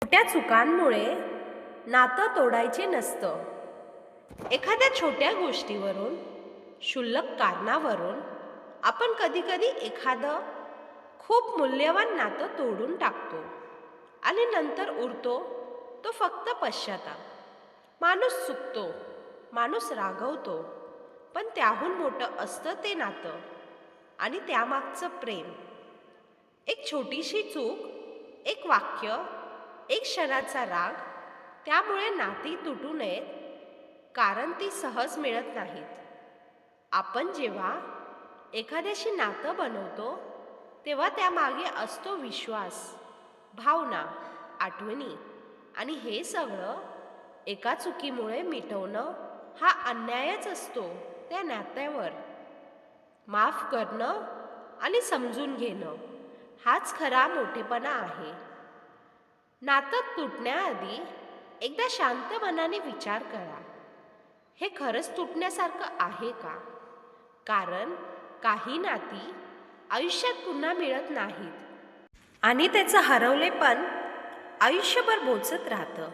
छोट्या चुकांमुळे नातं तोडायचे नसतं. एखाद्या छोट्या गोष्टीवरून, क्षुल्लक कारणावरून आपण कधीकधी एखादं खूप मूल्यवान नातं तोडून टाकतो आणि नंतर उरतो तो फक्त पश्चाताप. माणूस चुकतो, माणूस रागवतो, पण त्याहून मोठं असतं ते नातं आणि त्यामागचं प्रेम. एक छोटीशी चूक, एक वाक्य, एक क्षणाचा राग, त्यामुळे नाती तुटू नयेत, कारण ती सहज मिळत नाहीत. आपण जेव्हा एखाद्याशी नातं बनवतो तेव्हा त्यामागे असतो विश्वास, भावना, आठवणी, आणि हे सगळं एका चुकीमुळे मिटवणं हा अन्यायच असतो त्या नात्यावर. माफ करणं आणि समजून घेणं हाच खरा मोठेपणा आहे. नातं तुटण्याआधी एकदा शांत मनाने विचार करा, हे खरंच तुटण्यासारखं आहे का? कारण काही नाती आयुष्यात पुन्हा मिळत नाहीत आणि त्याचं हरवलेपण आयुष्यभर बोचत राहतं.